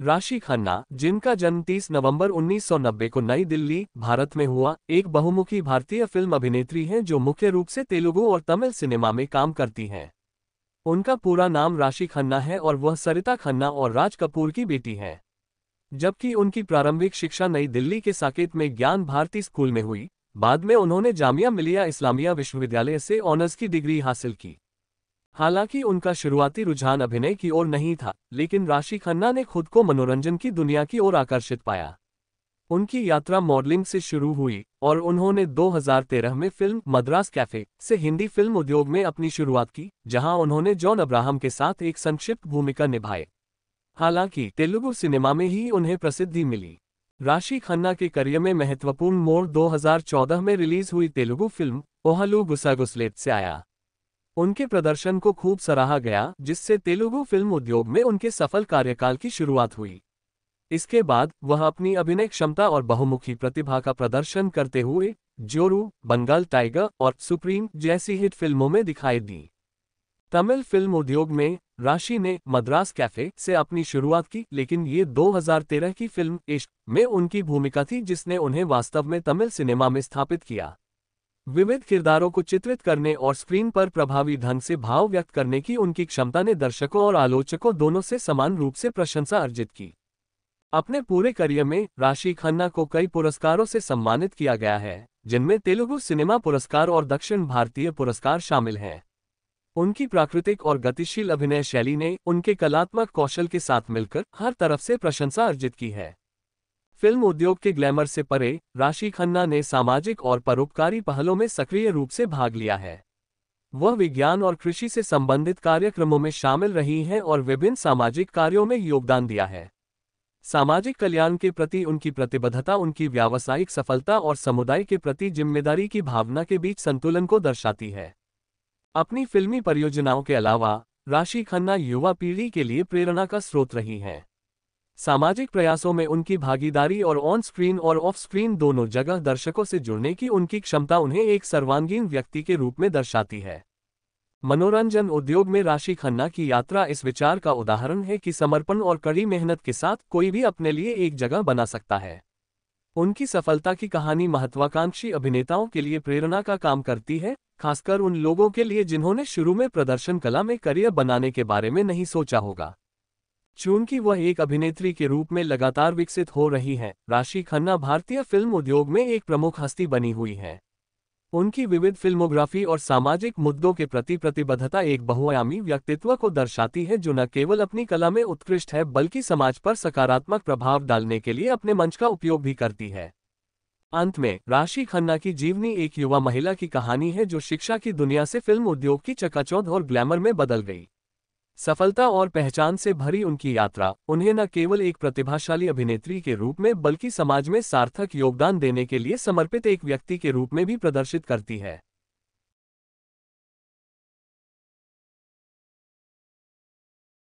राशि खन्ना, जिनका जन्म 30 नवंबर 1990 को नई दिल्ली, भारत में हुआ, एक बहुमुखी भारतीय फिल्म अभिनेत्री हैं जो मुख्य रूप से तेलुगु और तमिल सिनेमा में काम करती हैं। उनका पूरा नाम राशि खन्ना है और वह सरिता खन्ना और राज कपूर की बेटी हैं। जबकि उनकी प्रारंभिक शिक्षा नई दिल्ली के साकेत में ज्ञान भारती स्कूल में हुई, बाद में उन्होंने जामिया मिलिया इस्लामिया विश्वविद्यालय से ऑनर्स की डिग्री हासिल की। हालांकि उनका शुरुआती रुझान अभिनय की ओर नहीं था, लेकिन राशि खन्ना ने खुद को मनोरंजन की दुनिया की ओर आकर्षित पाया। उनकी यात्रा मॉडलिंग से शुरू हुई और उन्होंने 2013 में फिल्म मद्रास कैफे से हिंदी फिल्म उद्योग में अपनी शुरुआत की, जहां उन्होंने जॉन अब्राहम के साथ एक संक्षिप्त भूमिका निभाई। हालांकि तेलुगु सिनेमा में ही उन्हें प्रसिद्धि मिली। राशि खन्ना के करियर में महत्वपूर्ण मोड़ 2014 में रिलीज हुई तेलुगु फिल्म ओहलू गुसागुसलेट से आया। उनके प्रदर्शन को खूब सराहा गया, जिससे तेलुगु फिल्म उद्योग में उनके सफल कार्यकाल की शुरुआत हुई। इसके बाद वह अपनी अभिनय क्षमता और बहुमुखी प्रतिभा का प्रदर्शन करते हुए जोरू, बंगाल टाइगर और सुप्रीम जैसी हिट फिल्मों में दिखाई दी। तमिल फिल्म उद्योग में राशि ने मद्रास कैफे से अपनी शुरुआत की, लेकिन ये 2013 की फिल्म इश्क में उनकी भूमिका थी जिसने उन्हें वास्तव में तमिल सिनेमा में स्थापित किया। विविध किरदारों को चित्रित करने और स्क्रीन पर प्रभावी ढंग से भाव व्यक्त करने की उनकी क्षमता ने दर्शकों और आलोचकों दोनों से समान रूप से प्रशंसा अर्जित की। अपने पूरे करियर में राशि खन्ना को कई पुरस्कारों से सम्मानित किया गया है, जिनमें तेलुगु सिनेमा पुरस्कार और दक्षिण भारतीय पुरस्कार शामिल हैं। उनकी प्राकृतिक और गतिशील अभिनय शैली ने उनके कलात्मक कौशल के साथ मिलकर हर तरफ से प्रशंसा अर्जित की है। फिल्म उद्योग के ग्लैमर से परे, राशि खन्ना ने सामाजिक और परोपकारी पहलों में सक्रिय रूप से भाग लिया है। वह विज्ञान और कृषि से संबंधित कार्यक्रमों में शामिल रही हैं और विभिन्न सामाजिक कार्यों में योगदान दिया है। सामाजिक कल्याण के प्रति उनकी प्रतिबद्धता उनकी व्यावसायिक सफलता और समुदाय के प्रति जिम्मेदारी की भावना के बीच संतुलन को दर्शाती है। अपनी फिल्मी परियोजनाओं के अलावा राशि खन्ना युवा पीढ़ी के लिए प्रेरणा का स्रोत रही हैं। सामाजिक प्रयासों में उनकी भागीदारी और ऑन स्क्रीन और ऑफ स्क्रीन दोनों जगह दर्शकों से जुड़ने की उनकी क्षमता उन्हें एक सर्वांगीण व्यक्ति के रूप में दर्शाती है। मनोरंजन उद्योग में राशि खन्ना की यात्रा इस विचार का उदाहरण है कि समर्पण और कड़ी मेहनत के साथ कोई भी अपने लिए एक जगह बना सकता है। उनकी सफलता की कहानी महत्वाकांक्षी अभिनेताओं के लिए प्रेरणा का काम करती है, खासकर उन लोगों के लिए जिन्होंने शुरू में प्रदर्शन कला में करियर बनाने के बारे में नहीं सोचा होगा। चूंकि वह एक अभिनेत्री के रूप में लगातार विकसित हो रही हैं, राशि खन्ना भारतीय फिल्म उद्योग में एक प्रमुख हस्ती बनी हुई हैं। उनकी विविध फिल्मोग्राफी और सामाजिक मुद्दों के प्रति प्रतिबद्धता एक बहुआयामी व्यक्तित्व को दर्शाती है जो न केवल अपनी कला में उत्कृष्ट है बल्कि समाज पर सकारात्मक प्रभाव डालने के लिए अपने मंच का उपयोग भी करती है। अंत में, राशि खन्ना की जीवनी एक युवा महिला की कहानी है जो शिक्षा की दुनिया से फिल्म उद्योग की चकाचौंध और ग्लैमर में बदल गई। सफलता और पहचान से भरी उनकी यात्रा उन्हें न केवल एक प्रतिभाशाली अभिनेत्री के रूप में बल्कि समाज में सार्थक योगदान देने के लिए समर्पित एक व्यक्ति के रूप में भी प्रदर्शित करती है।